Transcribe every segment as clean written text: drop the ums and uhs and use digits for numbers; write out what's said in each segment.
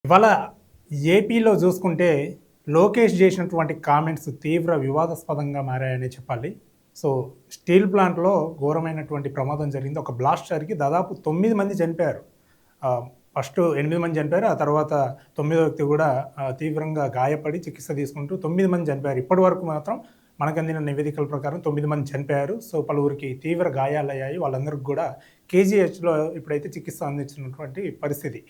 ఇవాళ ఏపీలో చూసుకుంటే లోకేష్ చేసినటువంటి కామెంట్స్ తీవ్ర వివాదాస్పదంగా మారాయనే చెప్పాలి. సో స్టీల్ ప్లాంట్‌లో ఘోరమైనటువంటి ప్రమాదం జరిగింది. ఒక బ్లాస్ట్ జరిగి దాదాపు 9 మంది చనిపోయారు. ఫస్ట్ 8 మంది చనిపోయారు. ఆ తర్వాత 9వ వ్యక్తి కూడా తీవ్రంగా గాయపడి చికిత్స తీసుకుంటూ 9 మంది చనిపోయారు. ఇప్పటివరకు మాత్రం మనకందిన నివేదికల ప్రకారం 9 మంది చనిపోయారు. సో పలువురికి తీవ్ర గాయాలయ్యాయి. వాళ్ళందరికి కూడా కేజీహెచ్‌లో ఇప్పుడైతే చికిత్స అందించినటువంటి పరిస్థితి.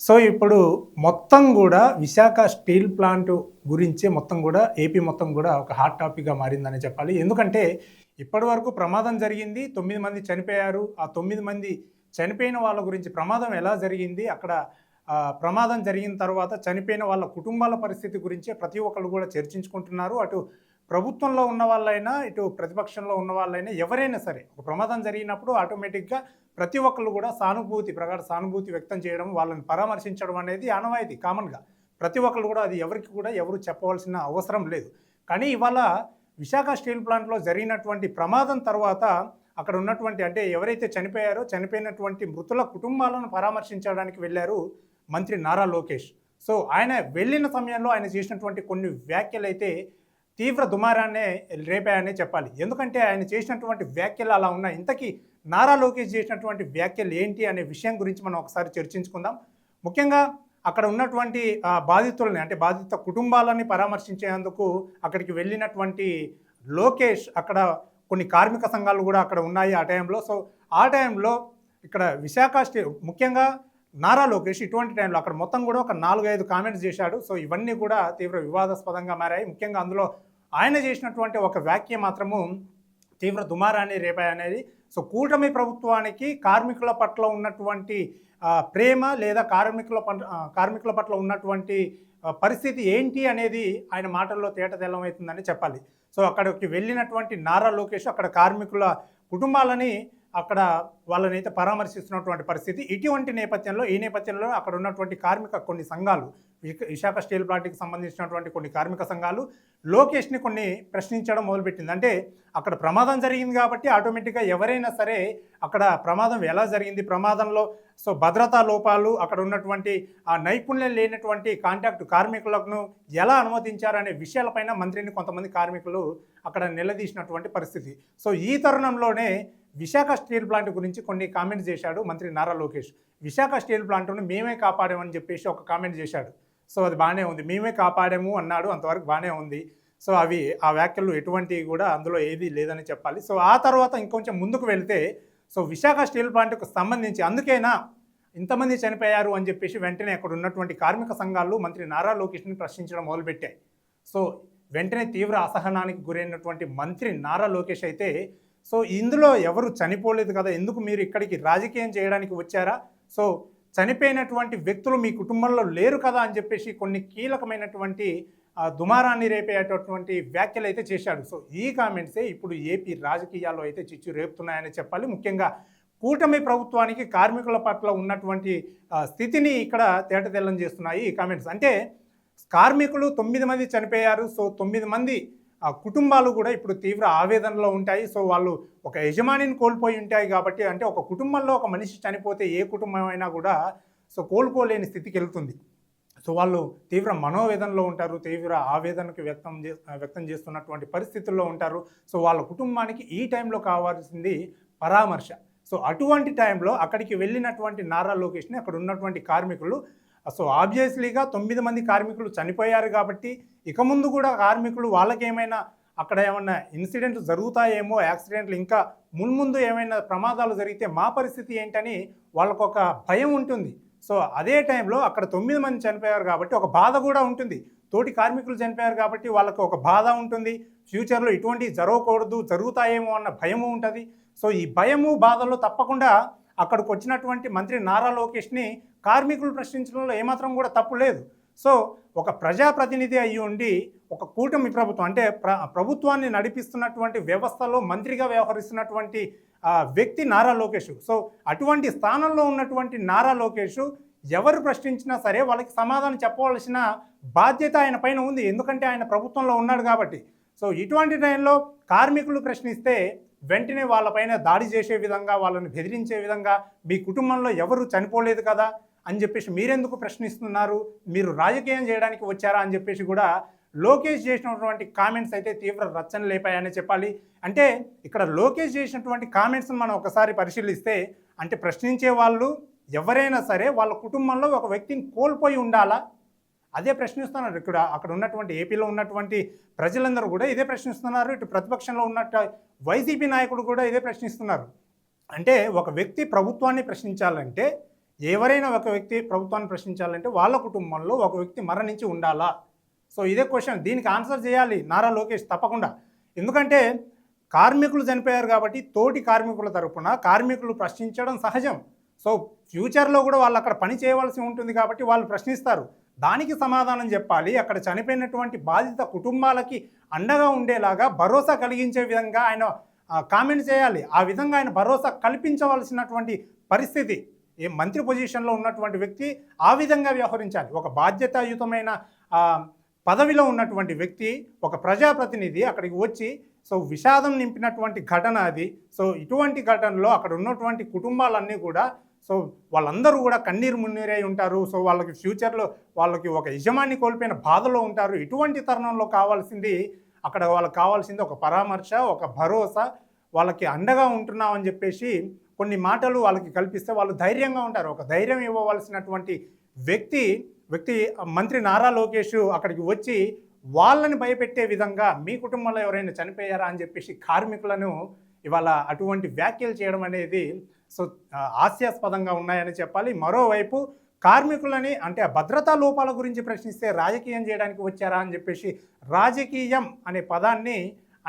సో ఇప్పుడు మొత్తం కూడా విశాఖ స్టీల్ ప్లాంట్ గురించే మొత్తం కూడా ఏపీ మొత్తం కూడా ఒక హాట్ టాపిక్గా మారిందని చెప్పాలి. ఎందుకంటే ఇప్పటివరకు ప్రమాదం జరిగింది, 9 మంది చనిపోయారు. ఆ 9 మంది చనిపోయిన వాళ్ళ గురించి ప్రమాదం ఎలా జరిగింది, అక్కడ ప్రమాదం జరిగిన తర్వాత చనిపోయిన వాళ్ళ కుటుంబాల పరిస్థితి గురించే ప్రతి ఒక్కరు కూడా చర్చించుకుంటున్నారు. అటు ప్రభుత్వంలో ఉన్న వాళ్ళైనా, ఇటు ప్రతిపక్షంలో ఉన్న వాళ్ళైనా, ఎవరైనా సరే ఒక ప్రమాదం జరిగినప్పుడు ఆటోమేటిక్గా ప్రతి ఒక్కళ్ళు కూడా ప్రగాఢ సానుభూతి వ్యక్తం చేయడం, వాళ్ళని పరామర్శించడం అనేది ఆనవాయితీ కామన్గా. ప్రతి ఒక్కళ్ళు కూడా అది ఎవరికి కూడా ఎవరు చెప్పవలసిన అవసరం లేదు. కానీ ఇవాళ విశాఖ స్టీల్ ప్లాంట్లో జరిగినటువంటి ప్రమాదం తర్వాత అక్కడ ఉన్నటువంటి అంటే ఎవరైతే చనిపోయారో చనిపోయినటువంటి మృతుల కుటుంబాలను పరామర్శించడానికి వెళ్ళారు మంత్రి నారా లోకేష్. సో ఆయన వెళ్ళిన సమయంలో ఆయన చేసినటువంటి కొన్ని వ్యాఖ్యలు అయితే తీవ్ర దుమారాన్నే రేపాయనే చెప్పాలి. ఎందుకంటే ఆయన చేసినటువంటి వ్యాఖ్యలు అలా ఉన్నాయి. ఇంతకీ నారా లోకేష్ చేసినటువంటి వ్యాఖ్యలు ఏంటి అనే విషయం గురించి మనం ఒకసారి చర్చించుకుందాం. ముఖ్యంగా అక్కడ ఉన్నటువంటి బాధితులని అంటే బాధిత కుటుంబాలని పరామర్శించేందుకు అక్కడికి వెళ్ళినటువంటి లోకేష్ అక్కడ కొన్ని కార్మిక సంఘాలు కూడా అక్కడ ఉన్నాయి ఆ టైంలో. సో ఆ టైంలో ఇక్కడ విశాఖ ముఖ్యంగా నారా లోకేష్ ఇటువంటి టైంలో అక్కడ మొత్తం కూడా ఒక 4-5 కామెంట్స్ చేశాడు. సో ఇవన్నీ కూడా తీవ్ర వివాదాస్పదంగా మారాయి. ముఖ్యంగా అందులో ఆయన చేసినటువంటి ఒక వ్యాఖ్య మాత్రము తీవ్ర దుమారాన్ని రేపాయనేది. సో కూటమి ప్రభుత్వానికి కార్మికుల పట్ల ఉన్నటువంటి ప్రేమ లేదా కార్మికుల పట్ల ఉన్నటువంటి పరిస్థితి ఏంటి అనేది ఆయన మాటల్లో తేటతెల్లమవుతుందని చెప్పాలి. సో అక్కడికి వెళ్ళినటువంటి నారా లోకేష్ అక్కడ కార్మికుల కుటుంబాలని అక్కడ వాళ్ళనైతే పరామర్శిస్తున్నటువంటి పరిస్థితి. ఇటువంటి నేపథ్యంలో అక్కడ ఉన్నటువంటి కొన్ని సంఘాలు, విశాఖ స్టీల్ ప్లాంట్కి సంబంధించినటువంటి కొన్ని కార్మిక సంఘాలు లోకేష్ని కొన్ని ప్రశ్నించడం మొదలుపెట్టింది. అంటే అక్కడ ప్రమాదం జరిగింది కాబట్టి ఆటోమేటిక్గా ఎవరైనా సరే అక్కడ ప్రమాదం ఎలా జరిగింది, ప్రమాదంలో సో భద్రతా లోపాలు, అక్కడ ఉన్నటువంటి ఆ నైపుణ్యం లేనటువంటి కాంట్రాక్ట్ కార్మికులను ఎలా అనుమతించారనే విషయాలపైన మంత్రిని కొంతమంది కార్మికులు అక్కడ నిలదీసినటువంటి పరిస్థితి. సో ఈ తరుణంలోనే విశాఖ స్టీల్ ప్లాంట్ గురించి కొన్ని కామెంట్స్ చేశాడు మంత్రి నారా లోకేష్. విశాఖ స్టీల్ ప్లాంట్ను మేమే కాపాడామని చెప్పేసి ఒక కామెంట్ చేశాడు. సో అది బాగానే ఉంది, మేమే కాపాడాము అన్నాడు, అంతవరకు బాగానే ఉంది. సో ఆ వ్యాఖ్యలు ఎటువంటి కూడా అందులో ఏది లేదని చెప్పాలి. సో ఆ తర్వాత ఇంకొంచెం ముందుకు వెళ్తే సో విశాఖ స్టీల్ ప్లాంట్కు సంబంధించి అందుకేనా ఇంతమంది చనిపోయారు అని చెప్పేసి వెంటనే అక్కడ ఉన్నటువంటి కార్మిక సంఘాలు మంత్రి నారా లోకేష్ని ప్రశ్నించడం మొదలుపెట్టాయి. సో వెంటనే తీవ్ర అసహనానికి గురైనటువంటి మంత్రి నారా లోకేష్ అయితే సో ఇందులో ఎవరు చనిపోలేదు కదా, ఎందుకు మీరు ఇక్కడికి రాజకీయం చేయడానికి వచ్చారా, సో చనిపోయినటువంటి వ్యక్తులు మీ కుటుంబంలో లేరు కదా అని చెప్పేసి కొన్ని కీలకమైనటువంటి దుమారాన్ని రేపేటటువంటి వ్యాఖ్యలు అయితే చేశాడు. సో ఈ కామెంట్సే ఇప్పుడు ఏపీ రాజకీయాల్లో అయితే చిచ్చు రేపుతున్నాయని చెప్పాలి. ముఖ్యంగా కూటమి ప్రభుత్వానికి కార్మికుల పట్ల ఉన్నటువంటి స్థితిని ఇక్కడ తేటతెల్లం చేస్తున్నాయి ఈ కామెంట్స్. అంటే కార్మికులు 9 మంది చనిపోయారు. సో 9 మంది కుటుంబాలు కూడా ఇప్పుడు తీవ్ర ఆవేదనలో ఉంటాయి. సో వాళ్ళు ఒక యజమానిని కోల్పోయి ఉంటాయి కాబట్టి, అంటే ఒక కుటుంబంలో ఒక మనిషి చనిపోతే ఏ కుటుంబం అయినా కూడా సో కోలుకోలేని స్థితికి వెళ్తుంది. సో వాళ్ళు తీవ్ర మనోవేదనలో ఉంటారు, తీవ్ర ఆవేదనకు వ్యక్తం చేస్తున్నటువంటి పరిస్థితుల్లో ఉంటారు. సో వాళ్ళ కుటుంబానికి ఈ టైంలో కావాల్సింది పరామర్శ. సో అటువంటి టైంలో అక్కడికి వెళ్ళినటువంటి నారా లోకేష్ని అక్కడ ఉన్నటువంటి కార్మికులు సో ఆబ్వియస్లీగా 9 మంది కార్మికులు చనిపోయారు కాబట్టి ఇక ముందు కూడా కార్మికులు వాళ్ళకేమైనా అక్కడ ఏమైనా ఇన్సిడెంట్లు జరుగుతాయేమో, యాక్సిడెంట్లు ఇంకా మున్ముందు ఏమైనా ప్రమాదాలు జరిగితే మా పరిస్థితి ఏంటని వాళ్ళకొక భయం ఉంటుంది. సో అదే టైంలో అక్కడ 9 మంది చనిపోయారు కాబట్టి ఒక బాధ కూడా ఉంటుంది. తోటి కార్మికులు చనిపోయారు కాబట్టి వాళ్ళకు ఒక బాధ ఉంటుంది. ఫ్యూచర్లో ఇటువంటివి జరగకూడదు, జరుగుతాయేమో అన్న భయము ఉంటుంది. సో ఈ భయము బాధలో తప్పకుండా అక్కడికి వచ్చినటువంటి మంత్రి నారా లోకేష్ని కార్మికులు ప్రశ్నించడంలో ఏమాత్రం కూడా తప్పు లేదు. సో ఒక ప్రజాప్రతినిధి అయ్యి ఉండి ఒక కూటమి ప్రభుత్వం అంటే ప్రభుత్వాన్ని నడిపిస్తున్నటువంటి వ్యవస్థలో మంత్రిగా వ్యవహరిస్తున్నటువంటి వ్యక్తి నారా లోకేష్. సో అటువంటి స్థానంలో ఉన్నటువంటి నారా లోకేష్ ఎవరు ప్రశ్నించినా సరే వాళ్ళకి సమాధానం చెప్పవలసిన బాధ్యత ఆయన పైన ఉంది. ఎందుకంటే ఆయన ప్రభుత్వంలో ఉన్నాడు కాబట్టి. సో ఇటువంటి టైంలో కార్మికులు ప్రశ్నిస్తే వెంటనే వాళ్ళపైన దాడి చేసే విధంగా, వాళ్ళని బెదిరించే విధంగా, మీ కుటుంబంలో ఎవరు చనిపోలేదు కదా అని చెప్పేసి మీరెందుకు ప్రశ్నిస్తున్నారు, మీరు రాజకీయం చేయడానికి వచ్చారా అని చెప్పేసి కూడా లోకేష్ చేసినటువంటి కామెంట్స్ అయితే తీవ్ర రచ్చన లేపాయని చెప్పాలి. అంటే ఇక్కడ లోకేష్ చేసినటువంటి కామెంట్స్ని మనం ఒకసారి పరిశీలిస్తే, అంటే ప్రశ్నించే వాళ్ళు ఎవరైనా సరే వాళ్ళ కుటుంబంలో ఒక వ్యక్తిని కోల్పోయి ఉండాలా, అదే ప్రశ్నిస్తున్నారు. ఇక్కడ అక్కడ ఉన్నటువంటి ఏపీలో ఉన్నటువంటి ప్రజలందరూ కూడా ఇదే ప్రశ్నిస్తున్నారు. ఇటు ప్రతిపక్షంలో ఉన్నట్టు వైసీపీ నాయకుడు కూడా ఇదే ప్రశ్నిస్తున్నారు. అంటే ఒక వ్యక్తి ప్రభుత్వాన్ని ప్రశ్నించాలంటే, ఎవరైనా ఒక వ్యక్తి ప్రభుత్వాన్ని ప్రశ్నించాలంటే వాళ్ళ కుటుంబంలో ఒక వ్యక్తి మరణించి ఉండాలా? సో ఇదే క్వశ్చన్. దీనికి ఆన్సర్ చేయాలి నారా లోకేష్ తప్పకుండా. ఎందుకంటే కార్మికులు చనిపోయారు కాబట్టి తోటి కార్మికుల తరపున కార్మికులు ప్రశ్నించడం సహజం. సో ఫ్యూచర్లో కూడా వాళ్ళు అక్కడ పని చేయవలసి ఉంటుంది కాబట్టి వాళ్ళు ప్రశ్నిస్తారు. దానికి సమాధానం చెప్పాలి. అక్కడ చనిపోయినటువంటి బాధిత కుటుంబాలకి అండగా ఉండేలాగా భరోసా కలిగించే విధంగా ఆయన కామెంట్ చేయాలి. ఆ విధంగా ఆయన భరోసా కల్పించవలసినటువంటి పరిస్థితి. ఏ మంత్రి పొజిషన్లో ఉన్నటువంటి వ్యక్తి ఆ విధంగా వ్యవహరించాలి. ఒక బాధ్యతాయుతమైన పదవిలో ఉన్నటువంటి వ్యక్తి, ఒక ప్రజాప్రతినిధి అక్కడికి వచ్చి సో విషాదం నింపినటువంటి ఘటన అది. సో ఇటువంటి ఘటనలో అక్కడ ఉన్నటువంటి కుటుంబాలన్నీ కూడా సో వాళ్ళందరూ కూడా కన్నీరు మున్నీరై ఉంటారు. సో వాళ్ళకి ఫ్యూచర్లో వాళ్ళకి ఒక యజమాని కోల్పోయిన బాధలో ఉంటారు. ఇటువంటి తరుణంలో కావాల్సింది, అక్కడ వాళ్ళకి కావాల్సింది ఒక పరామర్శ, ఒక భరోసా, వాళ్ళకి అండగా ఉంటున్నామని చెప్పేసి కొన్ని మాటలు వాళ్ళకి కల్పిస్తే వాళ్ళు ధైర్యంగా ఉంటారు. ఒక ధైర్యం ఇవ్వవలసినటువంటి వ్యక్తి మంత్రి నారా లోకేష్ అక్కడికి వచ్చి వాళ్ళని భయపెట్టే విధంగా మీ కుటుంబంలో ఎవరైనా చనిపోయారా అని చెప్పేసి కార్మికులను ఇవాళ అటువంటి వ్యాఖ్యలు చేయడం అనేది సో హాస్యాస్పదంగా ఉన్నాయని చెప్పాలి. మరోవైపు కార్మికులని అంటే భద్రతా లోపాల గురించి ప్రశ్నిస్తే రాజకీయం చేయడానికి వచ్చారా అని చెప్పేసి రాజకీయం అనే పదాన్ని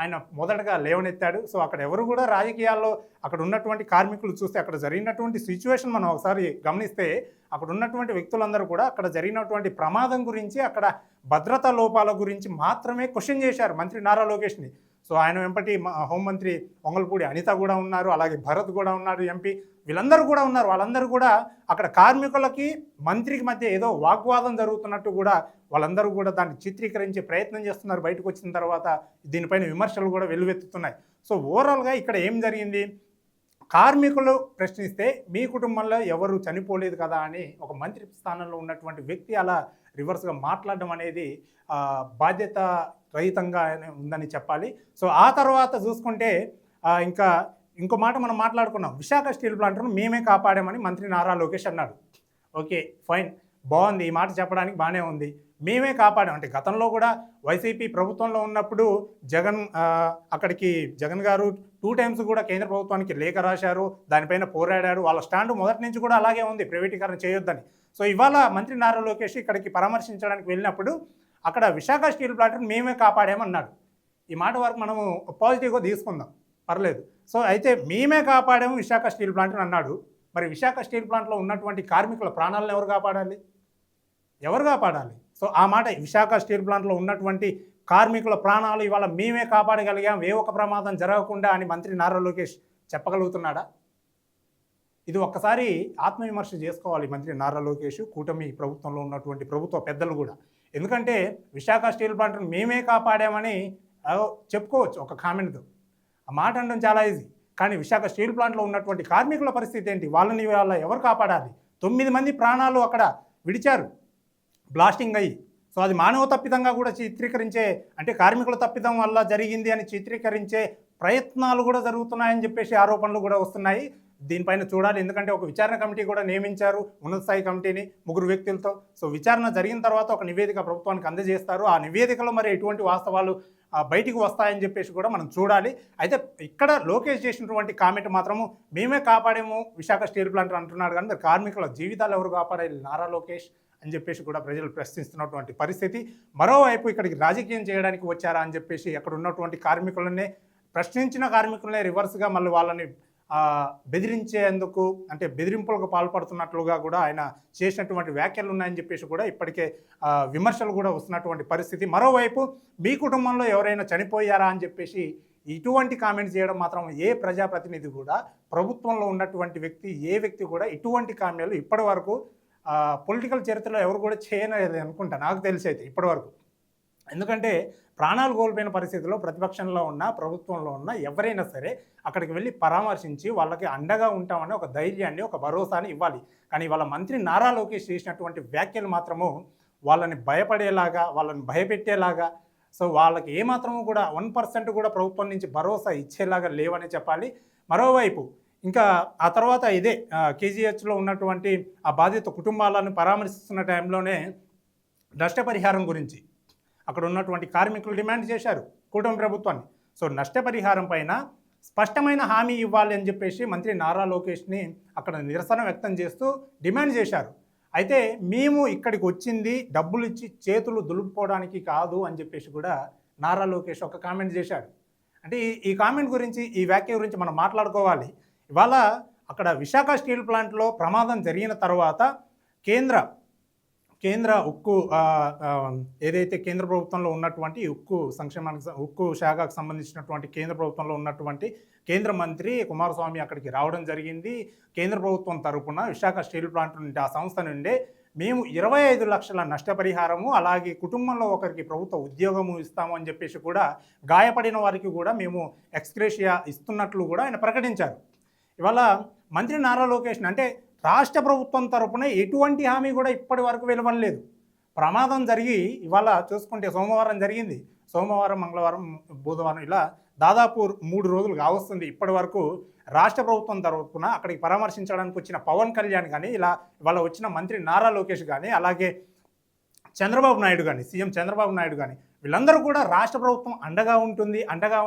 ఆయన మొదటగా లేవనెత్తాడు. సో అక్కడ ఎవరు కూడా రాజకీయాల్లో అక్కడ ఉన్నటువంటి కార్మికులు చూస్తే అక్కడ జరిగినటువంటి సిచ్యువేషన్ మనం ఒకసారి గమనిస్తే అక్కడ ఉన్నటువంటి వ్యక్తులందరూ కూడా అక్కడ జరిగినటువంటి ప్రమాదం గురించి, అక్కడ భద్రతా లోపాల గురించి మాత్రమే క్వశ్చన్ చేశారు మంత్రి నారా లోకేష్ని. సో ఆయన వెంపటి హోంమంత్రి వంగల్పూడి అనిత కూడా ఉన్నారు, అలాగే భరత్ కూడా ఉన్నారు ఎంపీ, వీళ్ళందరూ కూడా ఉన్నారు. వాళ్ళందరూ కూడా అక్కడ కార్మికులకి మంత్రికి మధ్య ఏదో వాగ్వాదం జరుగుతున్నట్టు కూడా వాళ్ళందరూ కూడా దాన్ని చిత్రీకరించే ప్రయత్నం చేస్తున్నారు. బయటకు వచ్చిన తర్వాత దీనిపైన విమర్శలు కూడా వెల్లువెత్తుతున్నాయి. సో ఓవరాల్గా ఇక్కడ ఏం జరిగింది, కార్మికులు ప్రశ్నిస్తే మీ కుటుంబంలో ఎవరు చనిపోలేదు కదా అని ఒక మంత్రి స్థానంలో ఉన్నటువంటి వ్యక్తి అలా రివర్స్గా మాట్లాడడం అనేది బాధ్యత రహితంగా ఉందని చెప్పాలి. సో ఆ తర్వాత చూసుకుంటే ఇంకా ఇంకో మాట మనం మాట్లాడుకున్నాం, విశాఖ స్టీల్ ప్లాంట్ను మేమే కాపాడామని మంత్రి నారా లోకేష్ అన్నాడు. ఓకే ఫైన్, బాగుంది, ఈ మాట చెప్పడానికి బాగానే ఉంది. మేమే కాపాడాం అంటే గతంలో కూడా వైసీపీ ప్రభుత్వంలో ఉన్నప్పుడు అక్కడికి జగన్ గారు 2 times కూడా కేంద్ర ప్రభుత్వానికి లేఖ రాశారు, దానిపైన పోరాడారు. వాళ్ళ స్టాండ్ మొదటి నుంచి కూడా అలాగే ఉంది, ప్రైవేటీకరణ చేయొద్దని. సో ఇవాళ మంత్రి నారా లోకేష్ ఇక్కడికి పరామర్శించడానికి వెళ్ళినప్పుడు అక్కడ విశాఖ స్టీల్ ప్లాంట్ను మేమే కాపాడామన్నాడు. ఈ మాట వరకు మనము పాజిటివ్గా తీసుకుందాం, పర్లేదు. సో అయితే మేమే కాపాడాము విశాఖ స్టీల్ ప్లాంట్ని అన్నాడు. మరి విశాఖ స్టీల్ ప్లాంట్లో ఉన్నటువంటి కార్మికుల ప్రాణాలను ఎవరు కాపాడాలి? సో ఆ మాట, విశాఖ స్టీల్ ప్లాంట్లో ఉన్నటువంటి కార్మికుల ప్రాణాలు ఇవాళ మేమే కాపాడగలిగాం, ఏ ఒక్క ప్రమాదం జరగకుండా అని మంత్రి నారా లోకేష్ చెప్పగలుగుతున్నాడా? ఇది ఒక్కసారి ఆత్మవిమర్శ చేసుకోవాలి మంత్రి నారా లోకేష్, కూటమి ప్రభుత్వంలో ఉన్నటువంటి ప్రభుత్వ పెద్దలు కూడా. ఎందుకంటే విశాఖ స్టీల్ ప్లాంట్ను మేమే కాపాడామని చెప్పుకోవచ్చు ఒక కామెంట్తో, ఆ మాట అనడం చాలా ఈజీ. కానీ విశాఖ స్టీల్ ప్లాంట్లో ఉన్నటువంటి కార్మికుల పరిస్థితి ఏంటి? వాళ్ళని వాళ్ళ ఎవరు కాపాడాలి? 9 మంది ప్రాణాలు అక్కడ విడిచారు బ్లాస్టింగ్ అయ్యి. సో అది మానవ తప్పిదంగా కూడా చిత్రీకరించే, అంటే కార్మికుల తప్పిదం వల్ల జరిగింది అని చిత్రీకరించే ప్రయత్నాలు కూడా జరుగుతున్నాయని చెప్పేసి ఆరోపణలు కూడా వస్తున్నాయి. దీనిపైన చూడాలి, ఎందుకంటే ఒక విచారణ కమిటీ కూడా నియమించారు, ఉన్నత స్థాయి కమిటీని 3 వ్యక్తులతో. సో విచారణ జరిగిన తర్వాత ఒక నివేదిక ప్రభుత్వానికి అందజేస్తారు. ఆ నివేదికలో మరి ఎటువంటి వాస్తవాలు బయటికి వస్తాయని చెప్పేసి కూడా మనం చూడాలి. అయితే ఇక్కడ లోకేష్ చేసినటువంటి కామెంట్ మాత్రము మేమే కాపాడేమో విశాఖ స్టీల్ ప్లాంట్ అంటున్నాడు, కానీ మరి కార్మికుల జీవితాలు ఎవరు కాపాడాలి నారా లోకేష్ అని చెప్పేసి కూడా ప్రజలు ప్రశ్నిస్తున్నటువంటి పరిస్థితి. మరోవైపు ఇక్కడికి రాజకీయం చేయడానికి వచ్చారా అని చెప్పేసి అక్కడ ఉన్నటువంటి కార్మికులనే ప్రశ్నించిన కార్మికులనే రివర్స్గా మళ్ళీ వాళ్ళని బెదిరించేందుకు, అంటే బెదిరింపులకు పాల్పడుతున్నట్లుగా కూడా ఆయన చేసినటువంటి వ్యాఖ్యలు ఉన్నాయని చెప్పేసి కూడా ఇప్పటికే విమర్శలు కూడా వస్తున్నటువంటి పరిస్థితి. మరోవైపు మీ కుటుంబంలో ఎవరైనా చనిపోయారా అని చెప్పేసి ఇటువంటి కామెంట్స్ చేయడం మాత్రం ఏ ప్రజాప్రతినిధి కూడా, ప్రభుత్వంలో ఉన్నటువంటి వ్యక్తి ఏ వ్యక్తి కూడా ఇటువంటి కామెంట్లు ఇప్పటి వరకు పొలిటికల్ చరిత్రలో ఎవరు కూడా చేయలేదు అనుకుంటా, నాకు తెలిసి అయితే ఇప్పటివరకు. ఎందుకంటే ప్రాణాలు కోల్పోయిన పరిస్థితిలో ప్రతిపక్షంలో ఉన్న ప్రభుత్వంలో ఉన్న ఎవరైనా సరే అక్కడికి వెళ్ళి పరామర్శించి వాళ్ళకి అండగా ఉంటామని ఒక ధైర్యాన్ని ఒక భరోసాని ఇవ్వాలి. కానీ వాళ్ళ మంత్రి నారా లోకేష్ చేసినటువంటి వ్యాఖ్యలు మాత్రము వాళ్ళని భయపడేలాగా, వాళ్ళని భయపెట్టేలాగా, సో వాళ్ళకి ఏమాత్రము కూడా 1% కూడా ప్రభుత్వం నుంచి భరోసా ఇచ్చేలాగా లేవని చెప్పాలి. మరోవైపు ఇంకా ఆ తర్వాత ఇదే కేజీహెచ్లో ఉన్నటువంటి ఆ బాధిత కుటుంబాలను పరామర్శిస్తున్న టైంలోనే నష్టపరిహారం గురించి అక్కడ ఉన్నటువంటి కార్మికులు డిమాండ్ చేశారు కూటమి ప్రభుత్వాన్ని. సో నష్టపరిహారం పైన స్పష్టమైన హామీ ఇవ్వాలి అని చెప్పేసి మంత్రి నారా లోకేష్ని అక్కడ నిరసన వ్యక్తం చేస్తూ డిమాండ్ చేశారు. అయితే మేము ఇక్కడికి వచ్చింది డబ్బులు ఇచ్చి చేతులు దులుపుకోవడానికి కాదు అని చెప్పేసి కూడా నారా లోకేష్ ఒక కామెంట్ చేశాడు. అంటే ఈ కామెంట్ గురించి, ఈ వ్యాఖ్య గురించి మనం మాట్లాడుకోవాలి. ఇవాళ అక్కడ విశాఖ స్టీల్ ప్లాంట్లో ప్రమాదం జరిగిన తర్వాత కేంద్ర ఉక్కు ఏదైతే కేంద్ర ప్రభుత్వంలో ఉన్నటువంటి ఉక్కు శాఖకు సంబంధించినటువంటి కేంద్ర ప్రభుత్వంలో ఉన్నటువంటి కేంద్ర మంత్రి కుమారస్వామి అక్కడికి రావడం జరిగింది. కేంద్ర ప్రభుత్వం తరపున విశాఖ స్టీల్ ప్లాంట్ నుండి, ఆ సంస్థ నుండే మేము 25 లక్షల నష్టపరిహారము, అలాగే కుటుంబంలో ఒకరికి ప్రభుత్వ ఉద్యోగము ఇస్తాము అని చెప్పేసి కూడా గాయపడిన వారికి కూడా మేము ఎక్స్గ్రేషియా ఇస్తున్నట్లు కూడా ఆయన ప్రకటించారు. ఇవాళ మంత్రి నారా లోకేష్ని అంటే రాష్ట్ర ప్రభుత్వం తరపున ఎటువంటి హామీ కూడా ఇప్పటి వరకు వెలువడలేదు. ప్రమాదం జరిగి ఇవాళ చూసుకుంటే సోమవారం జరిగింది. సోమవారం, మంగళవారం, బుధవారం ఇలా దాదాపు 3 రోజులు కావస్తుంది. ఇప్పటి వరకు రాష్ట్ర ప్రభుత్వం తరపున అక్కడికి పరామర్శించడానికి వచ్చిన పవన్ కళ్యాణ్ కానీ, ఇవాళ వచ్చిన మంత్రి నారా లోకేష్ కానీ, అలాగే చంద్రబాబు నాయుడు కానీ, సీఎం చంద్రబాబు నాయుడు కానీ, వీళ్ళందరూ కూడా రాష్ట్ర ప్రభుత్వం అండగా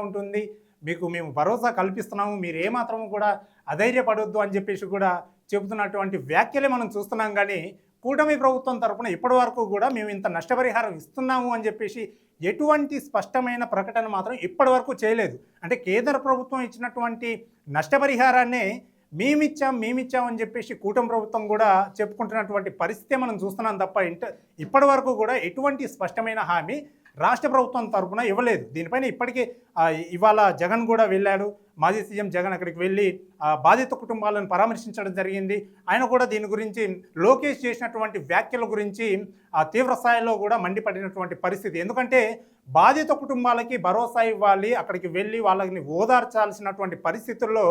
ఉంటుంది, మీకు మేము భరోసా కల్పిస్తున్నాము, మీరు ఏమాత్రము కూడా అధైర్యపడొద్దు అని చెప్పేసి కూడా చెబుతున్నటువంటి వ్యాఖ్యలే మనం చూస్తున్నాం. కానీ కూటమి ప్రభుత్వం తరపున ఇప్పటి వరకు కూడా మేము ఇంత నష్టపరిహారం ఇస్తున్నాము అని చెప్పేసి ఎటువంటి స్పష్టమైన ప్రకటన మాత్రం ఇప్పటి వరకు చేయలేదు. అంటే కేంద్ర ప్రభుత్వం ఇచ్చినటువంటి నష్టపరిహారాన్నే మేమిచ్చాం అని చెప్పేసి కూటమి ప్రభుత్వం కూడా చెప్పుకుంటున్నటువంటి పరిస్థితి మనం చూస్తున్నాం తప్ప ఇప్పటి వరకు కూడా ఎటువంటి స్పష్టమైన హామీ రాష్ట్ర ప్రభుత్వం తరఫున ఇవ్వలేదు. దీనిపైన ఇప్పటికే ఇవాళ జగన్ కూడా వెళ్ళాడు. మాజీ సీఎం జగన్ అక్కడికి వెళ్ళి బాధిత కుటుంబాలను పరామర్శించడం జరిగింది. ఆయన కూడా దీని గురించి లోకేష్ చేసినటువంటి వ్యాఖ్యల గురించి తీవ్ర స్థాయిలో కూడా మండిపడినటువంటి పరిస్థితి. ఎందుకంటే బాధిత కుటుంబాలకి భరోసా ఇవ్వాలి, అక్కడికి వెళ్ళి వాళ్ళని ఓదార్చాల్సినటువంటి పరిస్థితుల్లో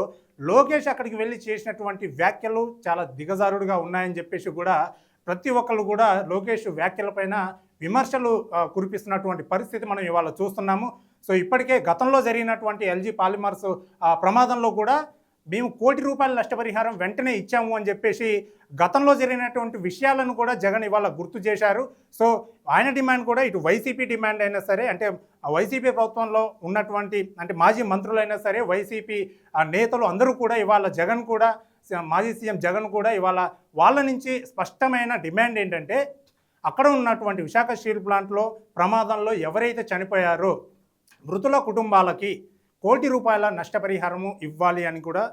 లోకేష్ అక్కడికి వెళ్ళి చేసినటువంటి వ్యాఖ్యలు చాలా దిగజారుడుగా ఉన్నాయని చెప్పేసి కూడా ప్రతి ఒక్కళ్ళు కూడా లోకేష్ వ్యాఖ్యలపైన విమర్శలు కురిపిస్తున్నటువంటి పరిస్థితి మనం ఇవాళ చూస్తున్నాము. సో ఇప్పటికే గతంలో జరిగినటువంటి ఎల్జీ పాలిమర్స్ ప్రమాదంలో కూడా మేము ₹1 కోటి నష్టపరిహారం వెంటనే ఇచ్చాము అని చెప్పేసి గతంలో జరిగినటువంటి విషయాలను కూడా జగన్ ఇవాళ గుర్తు చేశారు. సో ఆయన డిమాండ్ కూడా ఇటు వైసీపీ డిమాండ్ అయినా సరే, అంటే వైసీపీ ప్రభుత్వంలో ఉన్నటువంటి అంటే మాజీ మంత్రులైనా సరే, వైసీపీ నేతలు అందరూ కూడా ఇవాళ జగన్ కూడా, మాజీ సీఎం జగన్ కూడా ఇవాళ వాళ్ళ నుంచి స్పష్టమైన డిమాండ్ ఏంటంటే అక్కడ ఉన్నటువంటి విశాఖ స్టీల్ ప్లాంట్లో ప్రమాదంలో ఎవరైతే చనిపోయారో మృతుల కుటుంబాలకి ₹1 కోటి నష్టపరిహారము ఇవ్వాలి అని కూడా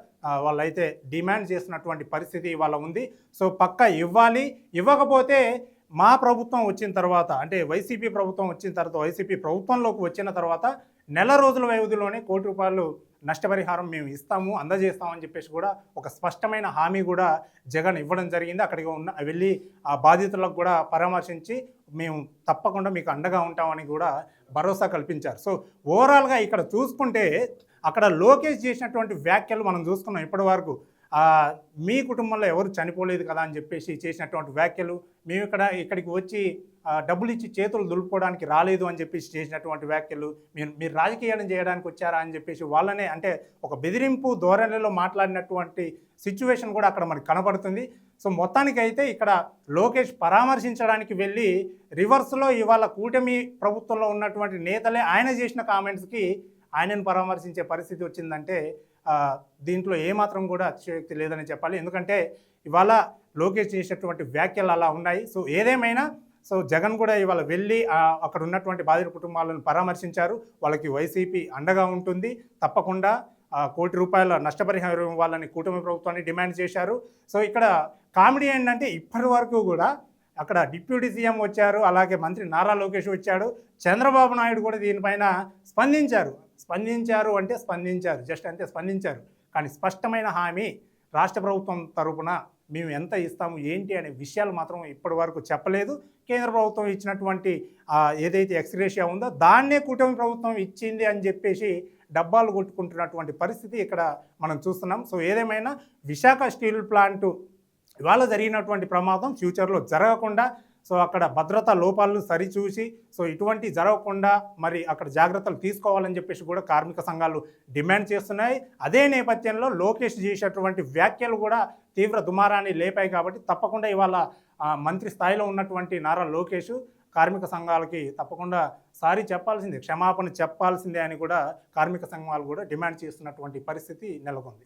వాళ్ళైతే డిమాండ్ చేస్తున్నటువంటి పరిస్థితి ఇవాళ ఉంది. సో పక్కా ఇవ్వాలి. ఇవ్వకపోతే మా ప్రభుత్వం వచ్చిన తర్వాత, అంటే వైసీపీ ప్రభుత్వం వచ్చిన తర్వాత, వైసీపీ ప్రభుత్వంలోకి వచ్చిన తర్వాత నెల రోజుల వ్యవధిలోనే ₹1 కోటి నష్టపరిహారం మేము ఇస్తాము, అందజేస్తామని చెప్పేసి కూడా ఒక స్పష్టమైన హామీ కూడా జగన్ ఇవ్వడం జరిగింది. అక్కడికి వెళ్ళి ఆ బాధితులకు కూడా పరామర్శించి మేము తప్పకుండా మీకు అండగా ఉంటామని కూడా భరోసా కల్పించారు. సో ఓవరాల్గా ఇక్కడ చూసుకుంటే అక్కడ లోకేష్ చేసినటువంటి వ్యాఖ్యలు మనం చూసుకున్నాం ఇప్పటి వరకు. మీ కుటుంబంలో ఎవరు చనిపోలేదు కదా అని చెప్పేసి చేసినటువంటి వ్యాఖ్యలు, మేము ఇక్కడికి వచ్చి డబ్బులు ఇచ్చి చేతులు దులుపుకోవడానికి రాలేదు అని చెప్పేసి చేసినటువంటి వ్యాఖ్యలు, మీరు రాజకీయాన్ని చేయడానికి వచ్చారా అని చెప్పేసి వాళ్ళనే అంటే ఒక బెదిరింపు ధోరణిలో మాట్లాడినటువంటి సిచ్యువేషన్ కూడా అక్కడ మనకు కనబడుతుంది. సో మొత్తానికైతే ఇక్కడ లోకేష్ పరామర్శించడానికి వెళ్ళి రివర్స్లో ఇవాళ కూటమి ప్రభుత్వంలో ఉన్నటువంటి నేతలే ఆయన చేసిన కామెంట్స్కి ఆయనను పరామర్శించే పరిస్థితి వచ్చిందంటే దీంట్లో ఏమాత్రం కూడా అతిశయోక్తి లేదని చెప్పాలి. ఎందుకంటే ఇవాళ లోకేష్ చేసేటువంటి వ్యాఖ్యలు అలా ఉన్నాయి. సో ఏదేమైనా జగన్ కూడా ఇవాళ వెళ్ళి అక్కడ ఉన్నటువంటి బాధిత కుటుంబాలను పరామర్శించారు. వాళ్ళకి వైసీపీ అండగా ఉంటుంది, తప్పకుండా ₹1 కోటి నష్టపరిహారం ఇవ్వాలని కూటమి ప్రభుత్వాన్ని డిమాండ్ చేశారు. సో ఇక్కడ కామెడీ ఏంటంటే ఇప్పటి వరకు కూడా అక్కడ డిప్యూటీ సీఎం వచ్చారు, అలాగే మంత్రి నారా లోకేష్ వచ్చాడు, చంద్రబాబు నాయుడు కూడా దీనిపైన స్పందించారు, జస్ట్ అంతే స్పందించారు. కానీ స్పష్టమైన హామీ రాష్ట్ర ప్రభుత్వం తరపున మేము ఎంత ఇస్తాము ఏంటి అనే విషయాలు మాత్రం ఇప్పటి వరకు చెప్పలేదు. కేంద్ర ప్రభుత్వం ఇచ్చినటువంటి ఏదైతే ఎక్స్‌గ్రేషియా ఉందో దాన్నే కూటమి ప్రభుత్వం ఇచ్చింది అని చెప్పేసి డబ్బాలు కొట్టుకుంటున్నటువంటి పరిస్థితి ఇక్కడ మనం చూస్తున్నాం. సో ఏదేమైనా విశాఖ స్టీల్ ప్లాంటు ఇవాళ జరిగినటువంటి ప్రమాదం ఫ్యూచర్లో జరగకుండా, సో అక్కడ భద్రతా లోపాలను సరిచూసి, సో ఇటువంటి జరగకుండా మరి అక్కడ జాగ్రత్తలు తీసుకోవాలని చెప్పేసి కూడా కార్మిక సంఘాలు డిమాండ్ చేస్తున్నాయి. అదే నేపథ్యంలో లోకేష్ చేసేటువంటి వ్యాఖ్యలు కూడా తీవ్ర దుమారాన్ని లేపాయి. కాబట్టి తప్పకుండా ఇవాళ మంత్రి స్థాయిలో ఉన్నటువంటి నారా లోకేష్ కార్మిక సంఘాలకి తప్పకుండా సారీ చెప్పాల్సిందే, క్షమాపణ చెప్పాల్సిందే అని కూడా కార్మిక సంఘాలు కూడా డిమాండ్ చేస్తున్నటువంటి పరిస్థితి నెలకొంది.